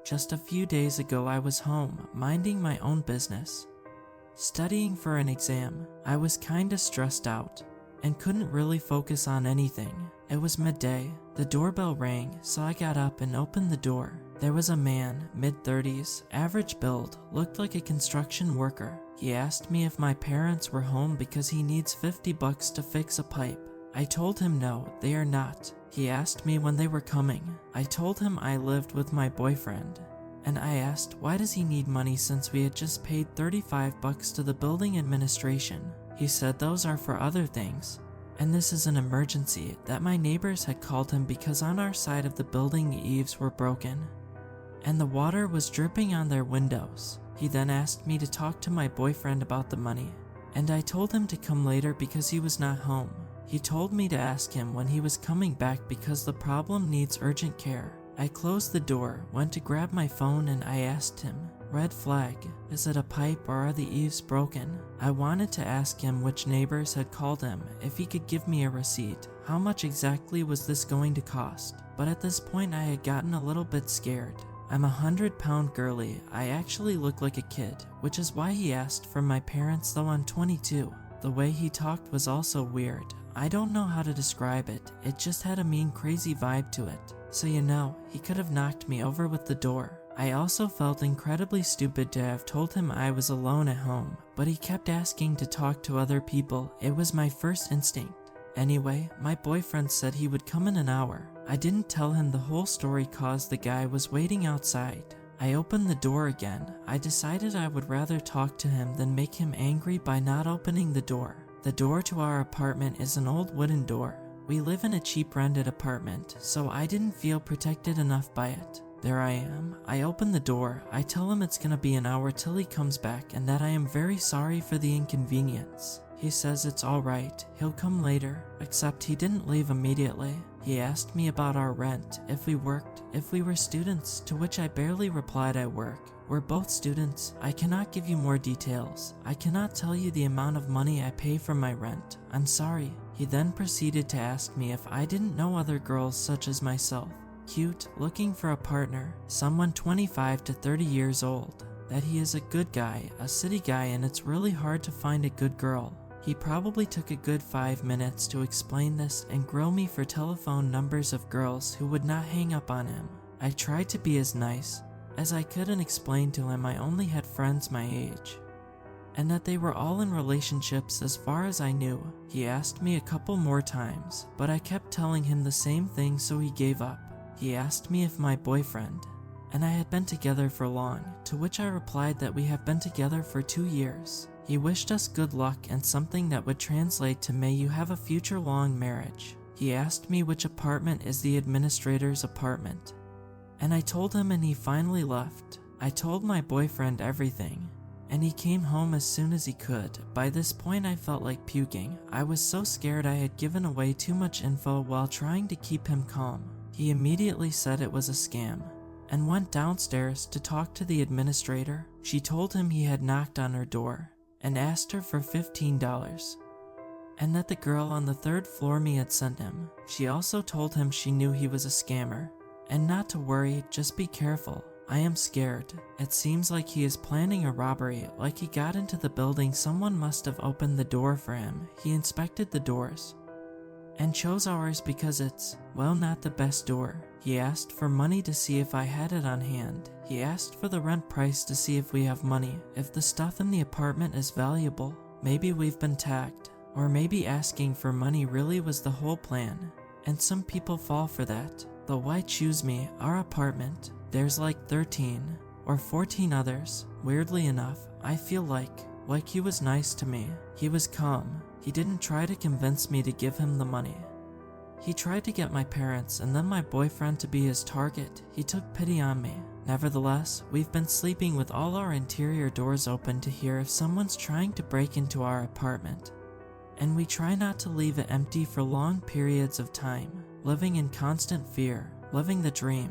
Just a few days ago I was home, minding my own business, studying for an exam. I was kinda stressed out and couldn't really focus on anything. It was midday. The doorbell rang, so I got up and opened the door. There was a man, mid-30s, average build, looked like a construction worker. He asked me if my parents were home because he needs $50 to fix a pipe. I told him no, they are not. He asked me when they were coming. I told him I lived with my boyfriend. And I asked why does he need money since we had just paid $35 to the building administration. He said those are for other things. And this is an emergency, that my neighbors had called him because on our side of the building the eaves were broken and the water was dripping on their windows. He then asked me to talk to my boyfriend about the money, and I told him to come later because he was not home. He told me to ask him when he was coming back because the problem needs urgent care. I closed the door, went to grab my phone, and I asked him, red flag, is it a pipe or are the eaves broken? I wanted to ask him which neighbors had called him, if he could give me a receipt. How much exactly was this going to cost? But at this point I had gotten a little bit scared. I'm a 100-pound girly. I actually look like a kid, which is why he asked for my parents, though I'm 22. The way he talked was also weird. I don't know how to describe it. It just had a mean, crazy vibe to it. So you know, he could have knocked me over with the door. I also felt incredibly stupid to have told him I was alone at home, but he kept asking to talk to other people. It was my first instinct. Anyway, my boyfriend said he would come in an hour. I didn't tell him the whole story cause the guy was waiting outside. I opened the door again. I decided I would rather talk to him than make him angry by not opening the door. The door to our apartment is an old wooden door. We live in a cheap rented apartment, so I didn't feel protected enough by it. There I am. I open the door. I tell him it's gonna be an hour till he comes back and that I am very sorry for the inconvenience. He says it's alright, he'll come later, except he didn't leave immediately. He asked me about our rent, if we worked, if we were students, to which I barely replied I work. We're both students. I cannot give you more details. I cannot tell you the amount of money I pay for my rent. I'm sorry. He then proceeded to ask me if I didn't know other girls such as myself, cute, looking for a partner, someone 25 to 30 years old, that he is a good guy, a city guy, and it's really hard to find a good girl. He probably took a good 5 minutes to explain this and grill me for telephone numbers of girls who would not hang up on him. I tried to be as nice as I could and explained to him I only had friends my age, and that they were all in relationships as far as I knew. He asked me a couple more times, but I kept telling him the same thing, so he gave up. He asked me if my boyfriend and I had been together for long, to which I replied that we have been together for 2 years. He wished us good luck and something that would translate to may you have a future long marriage. He asked me which apartment is the administrator's apartment, and I told him, and he finally left. I told my boyfriend everything, and he came home as soon as he could. By this point I felt like puking. I was so scared I had given away too much info while trying to keep him calm. He immediately said it was a scam and went downstairs to talk to the administrator. She told him he had knocked on her door and asked her for $15, and that the girl on the 3rd floor me had sent him. She also told him she knew he was a scammer and not to worry, just be careful. I am scared. It seems like he is planning a robbery, like he got into the building. Someone must have opened the door for him. He inspected the doors and chose ours because it's, well, not the best door. He asked for money to see if I had it on hand. He asked for the rent price to see if we have money, if the stuff in the apartment is valuable. Maybe we've been tagged, or maybe asking for money really was the whole plan, and some people fall for that. Though why choose me? Our apartment, there's like 13 or 14 others. Weirdly enough, I feel like he was nice to me. He was calm. He didn't try to convince me to give him the money. He tried to get my parents and then my boyfriend to be his target. He took pity on me. Nevertheless, we've been sleeping with all our interior doors open to hear if someone's trying to break into our apartment, and we try not to leave it empty for long periods of time, living in constant fear, living the dream.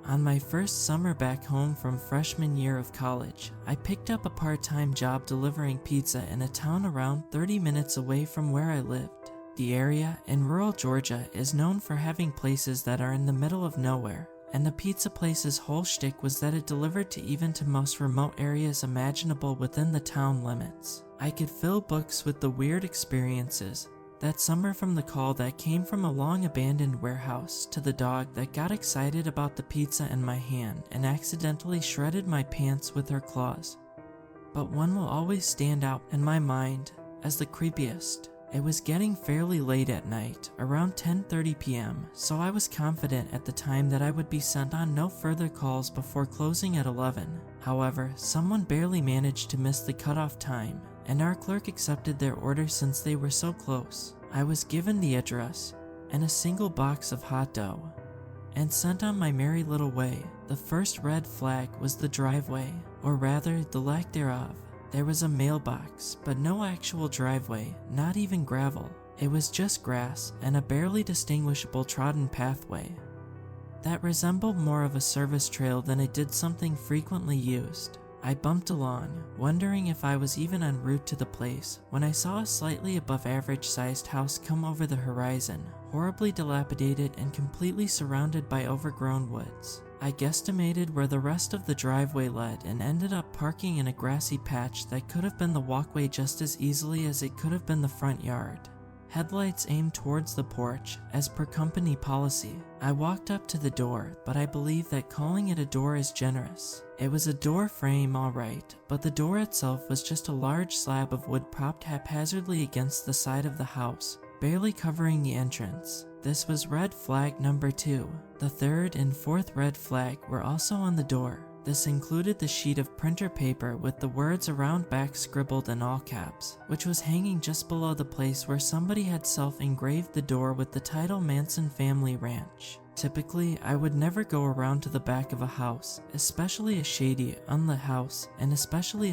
On my first summer back home from freshman year of college, I picked up a part-time job delivering pizza in a town around 30 minutes away from where I lived. The area in rural Georgia is known for having places that are in the middle of nowhere, and the pizza place's whole shtick was that it delivered to most remote areas imaginable within the town limits. I could fill books with the weird experiences. That summer, from the call that came from a long abandoned warehouse to the dog that got excited about the pizza in my hand and accidentally shredded my pants with her claws. But one will always stand out in my mind as the creepiest. It was getting fairly late at night, around 10:30 p.m., so I was confident at the time that I would be sent on no further calls before closing at 11. However, someone barely managed to miss the cutoff time, and our clerk accepted their order since they were so close. I was given the address and a single box of hot dough and sent on my merry little way. The first red flag was the driveway, or rather the lack thereof. There was a mailbox, but no actual driveway, not even gravel. It was just grass and a barely distinguishable trodden pathway that resembled more of a service trail than it did something frequently used. I bumped along, wondering if I was even en route to the place, when I saw a slightly above average sized house come over the horizon, horribly dilapidated and completely surrounded by overgrown woods. I guesstimated where the rest of the driveway led and ended up parking in a grassy patch that could have been the walkway just as easily as it could have been the front yard. Headlights aimed towards the porch, as per company policy. I walked up to the door, but I believe that calling it a door is generous. It was a door frame, alright, but the door itself was just a large slab of wood propped haphazardly against the side of the house, barely covering the entrance. This was red flag number 2. The third and fourth red flag were also on the door. This included the sheet of printer paper with the words around back scribbled in all caps, which was hanging just below the place where somebody had self-engraved the door with the title Manson Family Ranch. Typically, I would never go around to the back of a house, especially a shady, unlit house, and especially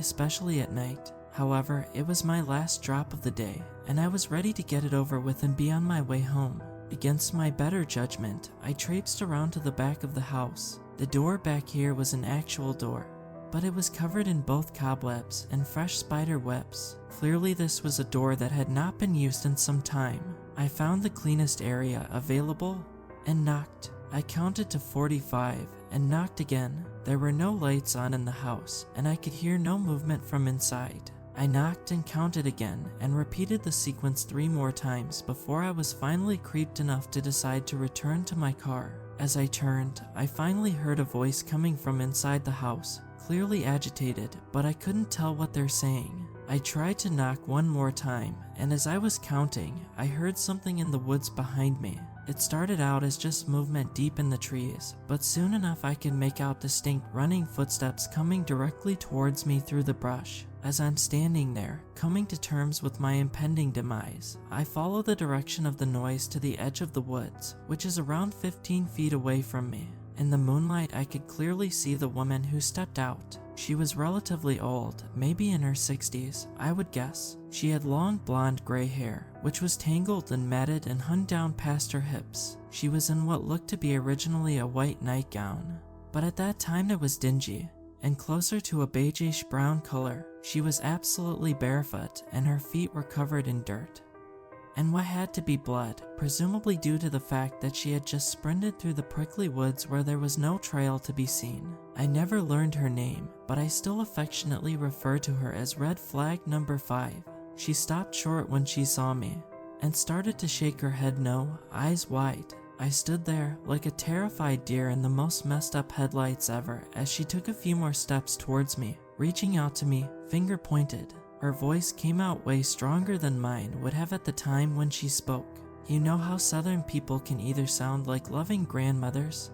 at night. However, it was my last drop of the day, and I was ready to get it over with and be on my way home. Against my better judgment, I traipsed around to the back of the house. The door back here was an actual door, but it was covered in both cobwebs and fresh spider webs. Clearly this was a door that had not been used in some time. I found the cleanest area available and knocked. I counted to 45 and knocked again. There were no lights on in the house, and I could hear no movement from inside. I knocked and counted again and repeated the sequence 3 more times before I was finally creeped enough to decide to return to my car. As I turned, I finally heard a voice coming from inside the house, clearly agitated, but I couldn't tell what they're saying. I tried to knock 1 more time, and as I was counting, I heard something in the woods behind me. It started out as just movement deep in the trees, but soon enough I could make out distinct running footsteps coming directly towards me through the brush. As I'm standing there, coming to terms with my impending demise, I follow the direction of the noise to the edge of the woods, which is around 15 feet away from me. In the moonlight, I could clearly see the woman who stepped out. She was relatively old, maybe in her 60s, I would guess. She had long blonde gray hair, which was tangled and matted and hung down past her hips. She was in what looked to be originally a white nightgown, but at that time it was dingy and closer to a beigeish brown color. She was absolutely barefoot, and her feet were covered in dirt and what had to be blood, presumably due to the fact that she had just sprinted through the prickly woods where there was no trail to be seen. I never learned her name, but I still affectionately refer to her as red flag number 5. She stopped short when she saw me and started to shake her head no, eyes wide. I stood there like a terrified deer in the most messed up headlights ever as she took a few more steps towards me, reaching out to me, finger pointed. Her voice came out way stronger than mine would have at the time when she spoke. You know how southern people can either sound like loving grandmothers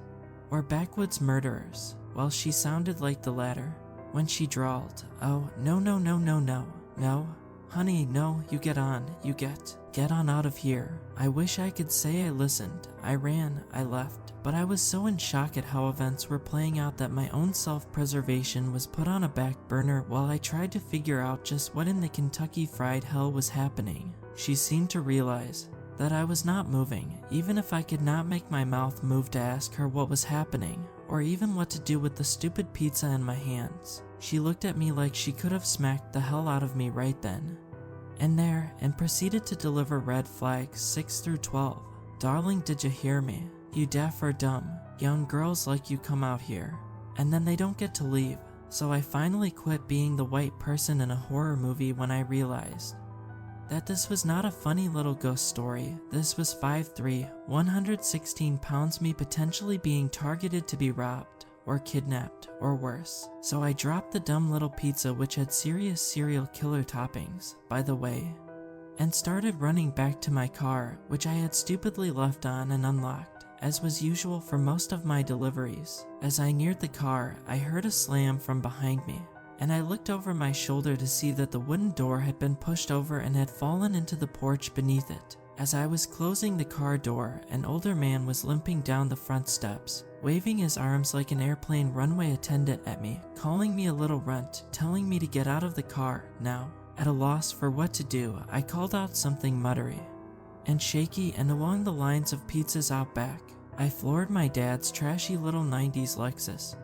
or backwoods murderers? Well, she sounded like the latter when she drawled, "Oh, no, no, no, no, no, no. Honey, no, you get on, you get on out of here." I wish I could say I listened. I ran, I left, but I was so in shock at how events were playing out that my own self-preservation was put on a back burner while I tried to figure out just what in the Kentucky Fried Hell was happening. She seemed to realize that I was not moving, even if I could not make my mouth move to ask her what was happening or even what to do with the stupid pizza in my hands. She looked at me like she could have smacked the hell out of me right then and there, and proceeded to deliver red flags 6 through 12. Darling, did you hear me? You deaf or dumb? Young girls like you come out here, and then they don't get to leave. So I finally quit being the white person in a horror movie when I realized that this was not a funny little ghost story. This was 5'3", 116 pounds me potentially being targeted to be robbed or kidnapped or worse. So I dropped the dumb little pizza, which had serious serial killer toppings, by the way, and started running back to my car, which I had stupidly left on and unlocked, as was usual for most of my deliveries. As I neared the car, I heard a slam from behind me, and I looked over my shoulder to see that the wooden door had been pushed over and had fallen into the porch beneath it. As I was closing the car door, an older man was limping down the front steps, waving his arms like an airplane runway attendant at me, calling me a little runt, telling me to get out of the car now. At a loss for what to do, I called out something muttery and shaky, and along the lines of pizzas out back, I floored my dad's trashy little 90s Lexus,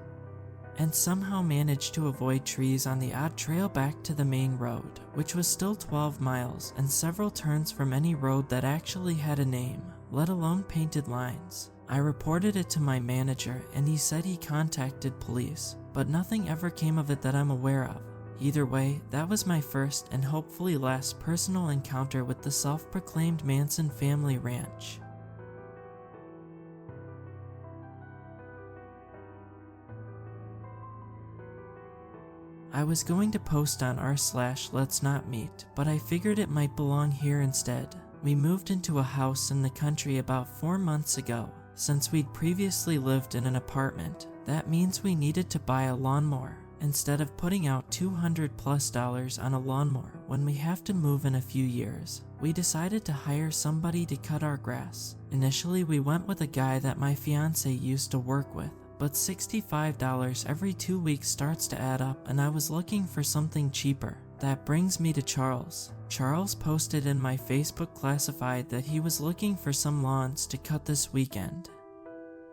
and somehow managed to avoid trees on the odd trail back to the main road, which was still 12 miles and several turns from any road that actually had a name, let alone painted lines. I reported it to my manager, and he said he contacted police, but nothing ever came of it that I'm aware of. Either way, that was my first and hopefully last personal encounter with the self-proclaimed Manson family ranch. I was going to post on r/let's not meet, but I figured it might belong here instead. We moved into a house in the country about 4 months ago. Since we'd previously lived in an apartment, that means we needed to buy a lawnmower, instead of putting out $200+ on a lawnmower when we have to move in a few years. We decided to hire somebody to cut our grass. Initially, we went with a guy that my fiance used to work with, but $65 every 2 weeks starts to add up, and I was looking for something cheaper. That brings me to Charles. Charles posted in my Facebook classified that he was looking for some lawns to cut this weekend,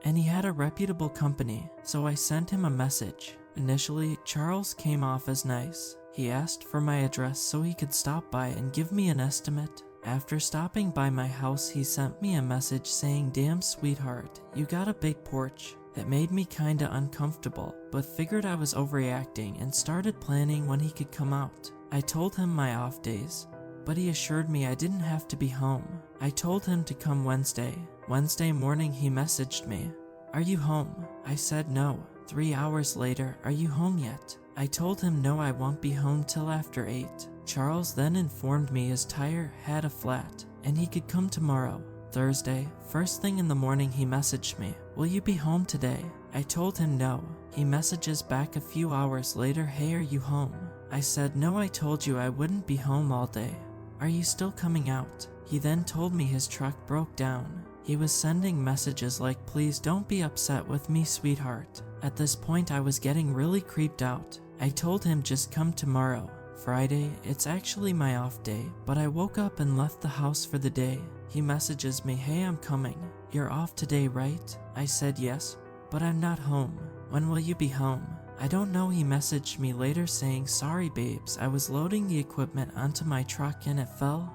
and he had a reputable company, so I sent him a message. Initially, Charles came off as nice. He asked for my address so he could stop by and give me an estimate. After stopping by my house, he sent me a message saying, "Damn sweetheart, you got a big porch." That made me kinda uncomfortable, but figured I was overreacting and started planning when he could come out. I told him my off days, but he assured me I didn't have to be home. I told him to come Wednesday. Wednesday morning he messaged me, "Are you home?" I said no. 3 hours later, "Are you home yet?" I told him no, I won't be home till after 8. Charles then informed me his tire had a flat and he could come tomorrow. Thursday, first thing in the morning he messaged me, "Will you be home today?" I told him no. He messages back a few hours later, "Hey, are you home?" I said no, I told you I wouldn't be home all day. "Are you still coming out?" He then told me his truck broke down. He was sending messages like, "Please don't be upset with me, sweetheart." At this point I was getting really creeped out. I told him just come tomorrow. Friday, it's actually my off day, but I woke up and left the house for the day. He messages me, "Hey, I'm coming. You're off today, right?" I said yes, but I'm not home. "When will you be home?" I don't know. He messaged me later saying, "Sorry babes, I was loading the equipment onto my truck and it fell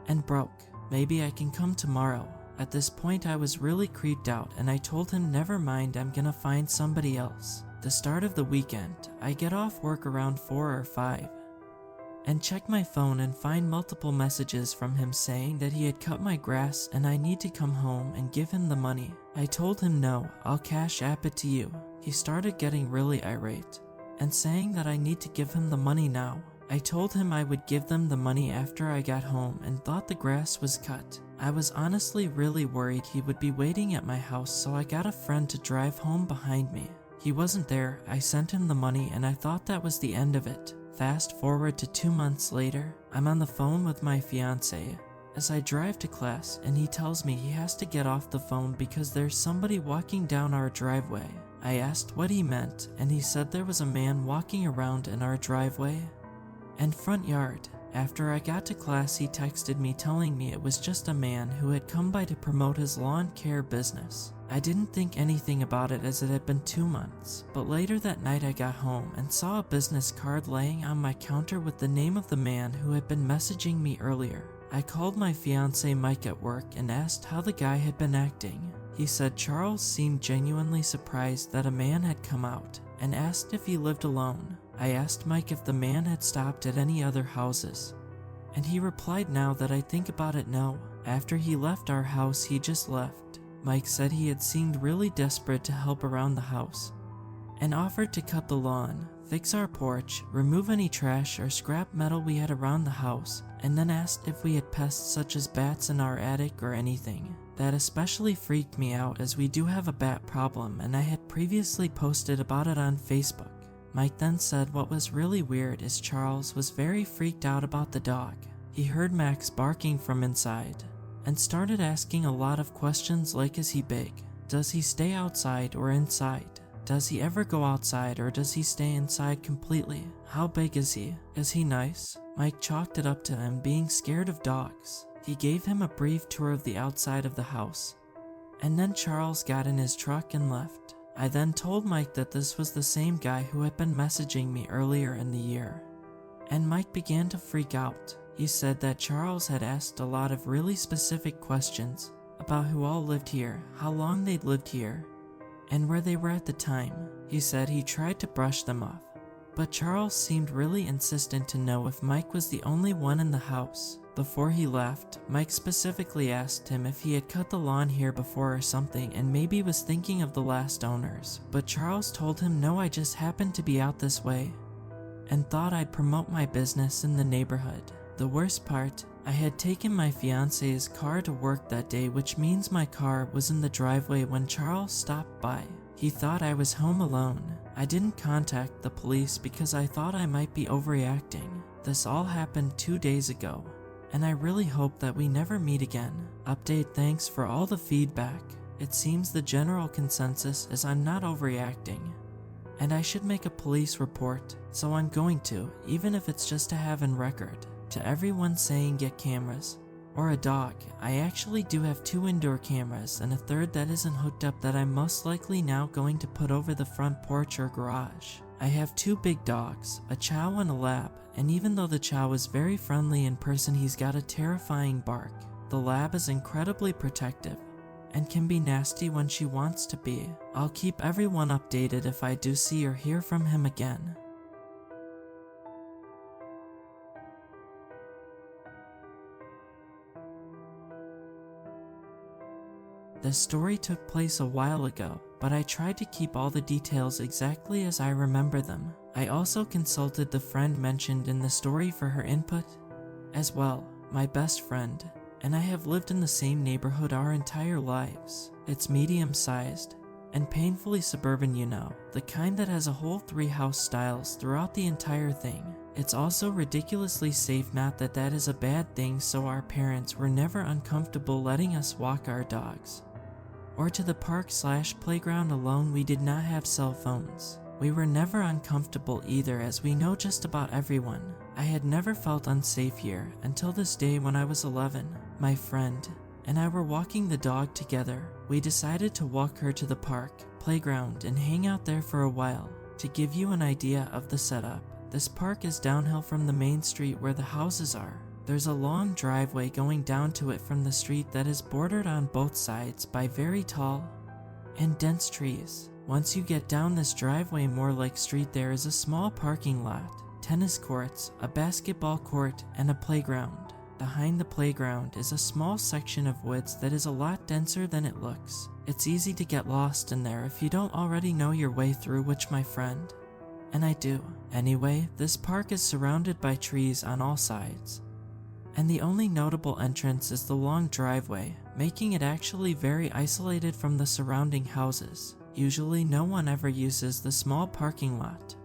and broke. Maybe I can come tomorrow." At this point I was really creeped out and I told him never mind, I'm gonna find somebody else. The start of the weekend, I get off work around 4 or 5 and check my phone and find multiple messages from him saying that he had cut my grass and I need to come home and give him the money. I told him no, I'll cash app it to you. He started getting really irate and saying that I need to give him the money now. I told him I would give them the money after I got home and thought the grass was cut. I was honestly really worried he would be waiting at my house, so I got a friend to drive home behind me. He wasn't there. I sent him the money and I thought that was the end of it. Fast forward to 2 months later, I'm on the phone with my fiance as I drive to class, and he tells me he has to get off the phone because there's somebody walking down our driveway. I asked what he meant, and he said there was a man walking around in our driveway and front yard. After I got to class, he texted me telling me it was just a man who had come by to promote his lawn care business. I didn't think anything about it as it had been 2 months, but later that night I got home and saw a business card laying on my counter with the name of the man who had been messaging me earlier. I called my fiancé Mike at work and asked how the guy had been acting. He said Charles seemed genuinely surprised that a man had come out and asked if he lived alone. I asked Mike if the man had stopped at any other houses, and he replied, now that I think about it, no. After he left our house, he just left. Mike said he had seemed really desperate to help around the house and offered to cut the lawn, fix our porch, remove any trash or scrap metal we had around the house, and then asked if we had pests such as bats in our attic or anything. That especially freaked me out as we do have a bat problem and I had previously posted about it on Facebook. Mike then said what was really weird is Charles was very freaked out about the dog. He heard Max barking from inside and started asking a lot of questions like, is he big? Does he stay outside or inside? Does he ever go outside or does he stay inside completely? How big is he? Is he nice? Mike chalked it up to him being scared of dogs. He gave him a brief tour of the outside of the house, and then Charles got in his truck and left. I then told Mike that this was the same guy who had been messaging me earlier in the year, and Mike began to freak out. He said that Charles had asked a lot of really specific questions about who all lived here, how long they'd lived here, and where they were at the time. He said he tried to brush them off, but Charles seemed really insistent to know if Mike was the only one in the house. Before he left, Mike specifically asked him if he had cut the lawn here before or something and maybe was thinking of the last owners, but Charles told him no, I just happened to be out this way and thought I'd promote my business in the neighborhood. The worst part, I had taken my fiance's car to work that day, which means my car was in the driveway when Charles stopped by. He thought I was home alone. I didn't contact the police because I thought I might be overreacting. This all happened 2 days ago, and I really hope that we never meet again. Update, thanks for all the feedback. It seems the general consensus is I'm not overreacting, and I should make a police report, so I'm going to, even if it's just to have in record. To everyone saying get cameras or a dog, I actually do have 2 indoor cameras and a third that isn't hooked up that I'm most likely now going to put over the front porch or garage. I have 2 big dogs, a chow and a lab, and even though the chow is very friendly in person, he's got a terrifying bark. The lab is incredibly protective and can be nasty when she wants to be. I'll keep everyone updated if I do see or hear from him again. This story took place a while ago, but I tried to keep all the details exactly as I remember them. I also consulted the friend mentioned in the story for her input as well, my best friend, and I have lived in the same neighborhood our entire lives. It's medium-sized and painfully suburban, you know, the kind that has a whole 3 house styles throughout the entire thing. It's also ridiculously safe, not that that is a bad thing, so our parents were never uncomfortable letting us walk our dogs or to the park/playground alone. We did not have cell phones. We were never uncomfortable either, as we know just about everyone. I had never felt unsafe here until this day when I was 11. My friend and I were walking the dog together. We decided to walk her to the playground and hang out there for a while. To give you an idea of the setup, this park is downhill from the main street where the houses are. There's a long driveway going down to it from the street that is bordered on both sides by very tall and dense trees. Once you get down this driveway more like street, there is a small parking lot, tennis courts, a basketball court, and a playground. Behind the playground is a small section of woods that is a lot denser than it looks. It's easy to get lost in there if you don't already know your way through, which my friend and I do. Anyway, this park is surrounded by trees on all sides, and the only notable entrance is the long driveway, making it actually very isolated from the surrounding houses. Usually no one ever uses the small parking lot,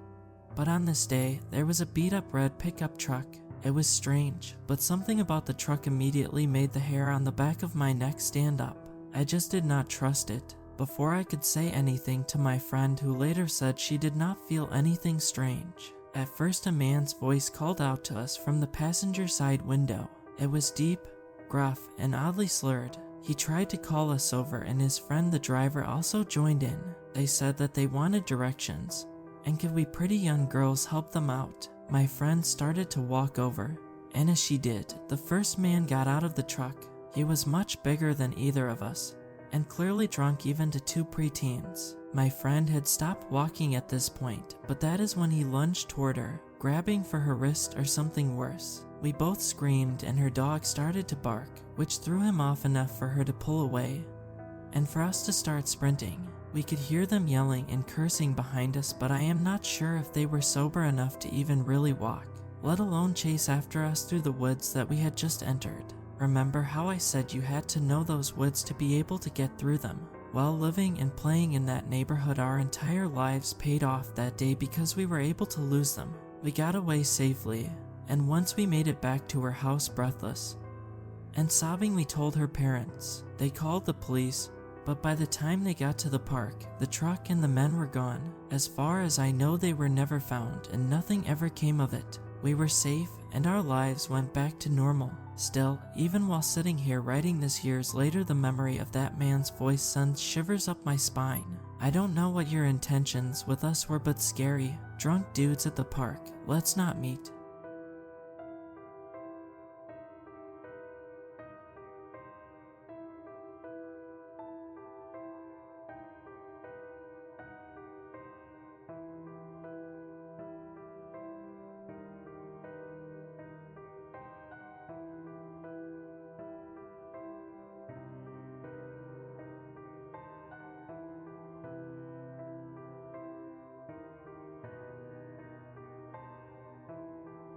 but on this day, there was a beat-up red pickup truck. It was strange, but something about the truck immediately made the hair on the back of my neck stand up. I just did not trust it. Before I could say anything to my friend, who later said she did not feel anything strange. At first, a man's voice called out to us from the passenger side window. It was deep, gruff, and oddly slurred. He tried to call us over, and his friend the driver also joined in. They said that they wanted directions, and could we pretty young girls help them out? My friend started to walk over, and as she did, the first man got out of the truck. He was much bigger than either of us, and clearly drunk even to 2 preteens. My friend had stopped walking at this point, but that is when he lunged toward her, grabbing for her wrist or something worse. We both screamed and her dog started to bark, which threw him off enough for her to pull away, and for us to start sprinting. We could hear them yelling and cursing behind us, but I am not sure if they were sober enough to even really walk, let alone chase after us through the woods that we had just entered. Remember how I said you had to know those woods to be able to get through them? Well, living and playing in that neighborhood our entire lives paid off that day because we were able to lose them. We got away safely, and once we made it back to her house breathless and sobbing, we told her parents. They called the police, but by the time they got to the park, the truck and the men were gone. As far as I know, they were never found, and nothing ever came of it. We were safe, and our lives went back to normal. Still, even while sitting here writing this years later, the memory of that man's voice sends shivers up my spine. I don't know what your intentions with us were, but scary. Drunk dudes at the park. Let's not meet.